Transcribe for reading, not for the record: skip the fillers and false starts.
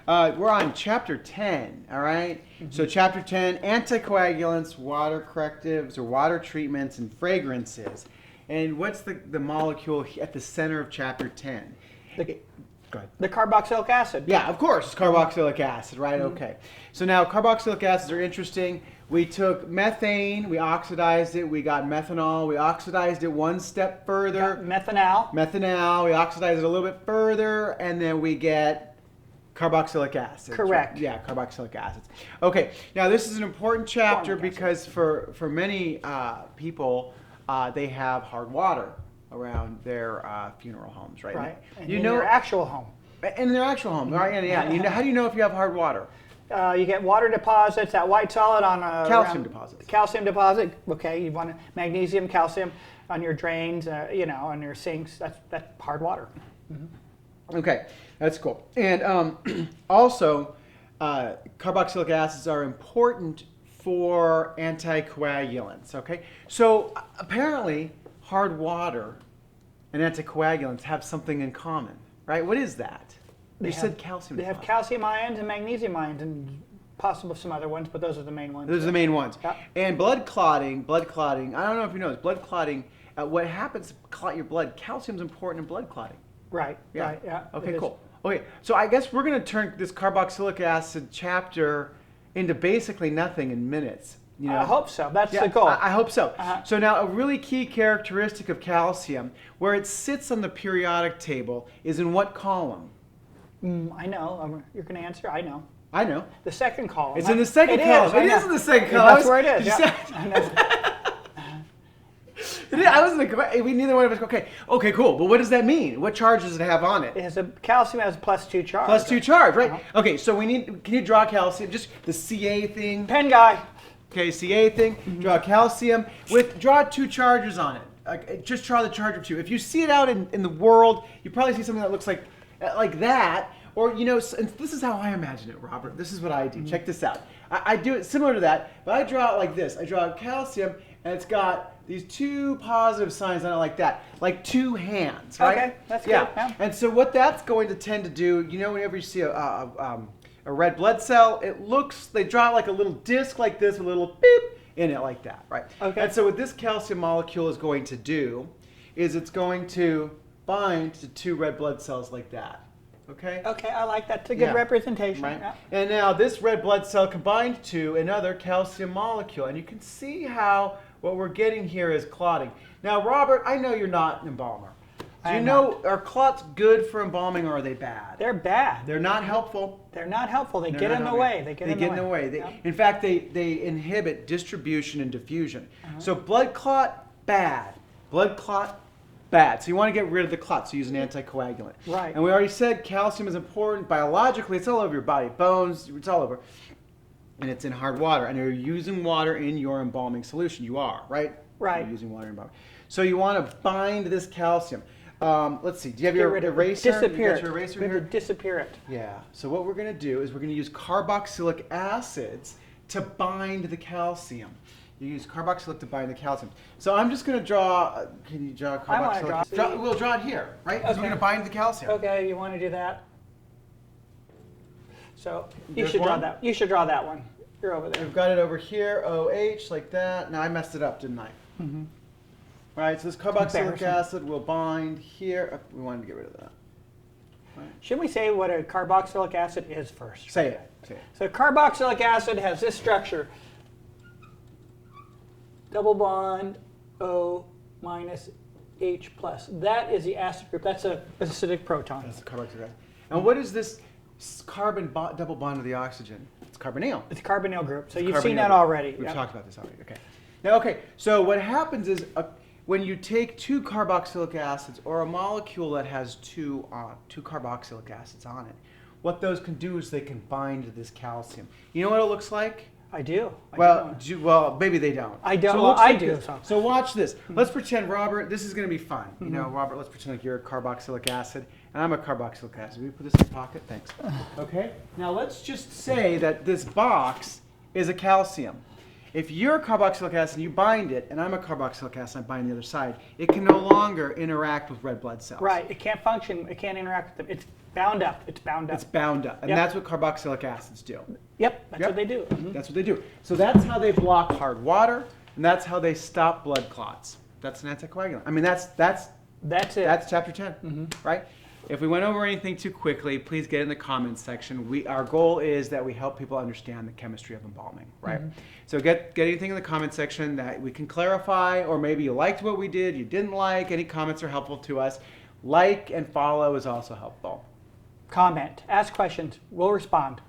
We're on chapter 10, all right? So chapter 10, anticoagulants, water correctives, or water treatments, and fragrances. And what's the molecule at the center of chapter 10? Go ahead. The carboxylic acid. Yeah, of course, it's carboxylic acid, right? Okay. So now carboxylic acids are interesting. We took methane, we oxidized it, we got methanol, we oxidized it one step further. Methanol. We oxidize it a little bit further, and then we get carboxylic acid. Correct. Right? Yeah, carboxylic acids. Okay, now this is an important chapter because for many people, they have hard water around their funeral homes, right? Right. And you in know, your actual home. In their actual home, right? And yeah. How do you know if you have hard water? You get water deposits, that white solid on a calcium deposits. Calcium deposit. Okay, you want magnesium, calcium on your drains, on your sinks. That's hard water. Okay, that's cool. And also, carboxylic acids are important for anticoagulants. Okay, so apparently, hard water and anticoagulants have something in common, right? What is that? You said calcium. They have calcium ions and magnesium ions and possibly some other ones, but those are the main ones. Those are the main ones. Yeah. And blood clotting, I don't know if you know this, blood clotting, what happens to clot your blood, calcium's important in blood clotting. Right, Yeah. right, yeah. Okay, cool. Okay, so I guess we're going to turn this carboxylic acid chapter into basically nothing in minutes. You know? I hope so. That's the goal. I hope so. So now a really key characteristic of calcium, where it sits on the periodic table, is in what column? I know. You're going to answer? I know. I know. The second column. It's in the second column. It is in the second column. That's where it is. I wasn't. We neither one of us. Okay, cool. But what does that mean? What charge does it have on it? It has calcium has a +2 charge. +2 charge, right? Okay, so we need. Can you draw calcium? Just the Ca thing. Pen guy. Okay, Ca thing. Draw calcium draw 2 charges on it. Just draw the charge of 2. If you see it out in the world, you probably see something that looks like that. Or, and this is how I imagine it, Robert. This is what I do. Check this out. I do it similar to that, but I draw it like this. I draw calcium, and it's got these 2 positive signs on it like that, like 2 hands, right? Okay, that's good. Yeah. And so what that's going to tend to do, whenever you see a red blood cell, they draw it like a little disc like this, with a little beep in it like that, right? Okay. And so what this calcium molecule is going to do is it's going to bind to 2 red blood cells like that. Okay? Okay, I like that. It's a good representation. Right? Yeah. And now this red blood cell combined to another calcium molecule. And you can see how what we're getting here is clotting. Now, Robert, I know you're not an embalmer. Do you know, are clots good for embalming, or are they bad? They're bad. They're not helpful. They're not helpful. They get in the way. They get in the way. In fact, they inhibit distribution and diffusion. So blood clot, bad. Blood clot, bad. So you want to get rid of the clot, so use an anticoagulant. Right. And we already said calcium is important biologically. It's all over your body, bones, it's all over. And it's in hard water. And you're using water in your embalming solution. You are, right? Right. You're using water in embalming. So you want to bind this calcium. Let's see. Do you have your eraser? Disappear it. Your eraser we here? have to disappear it. Yeah. So what we're going to do is we're going to use carboxylic acids to bind the calcium. You use carboxylic to bind the calcium. So I'm just going to draw. Can you draw carboxylic? I want to draw. We'll draw it here, right? Because we're going to bind the calcium. Okay. You want to do that? So you There's should draw one? that. You should draw that one. You're over there. We've got it over here. OH like that. Now I messed it up, didn't I? All right. So this carboxylic acid will bind here. Oh, we wanted to get rid of that. Right. Shouldn't we say what a carboxylic acid is first? Say it. So carboxylic acid has this structure. Double bond O minus H plus. That is the acid group. That's an acidic proton. That's the carboxylic acid. And what is this carbon double bond to the oxygen? It's carbonyl. It's a carbonyl group. So you've seen that already. We've talked about this already. Okay. Now, so what happens is when you take 2 carboxylic acids or a molecule that has 2 carboxylic acids on it, what those can do is they can bind to this calcium. You know what it looks like? I do. Well, maybe they don't. I don't. So I do. So watch this. Let's pretend, Robert, this is going to be fun. Robert, let's pretend like you're a carboxylic acid and I'm a carboxylic acid. Will you put this in your pocket? Thanks. Okay. Now let's just say that this box is a calcium. If you're a carboxylic acid and you bind it, and I'm a carboxylic acid and I bind the other side, it can no longer interact with red blood cells. Right. It can't function. It can't interact with them. It's bound up. It's bound up. It's bound up. And Yep. that's what carboxylic acids do. Yep. That's Yep. what they do. Mhm. That's what they do. So that's how they block hard water, and that's how they stop blood clots. That's an anticoagulant. I mean, that's That's it. That's chapter 10, right? If we went over anything too quickly, please get in the comments section. Our goal is that we help people understand the chemistry of embalming, right? So get anything in the comment section that we can clarify, or maybe you liked what we did, you didn't like. Any comments are helpful to us. Like and follow is also helpful. Comment. Ask questions. We'll respond.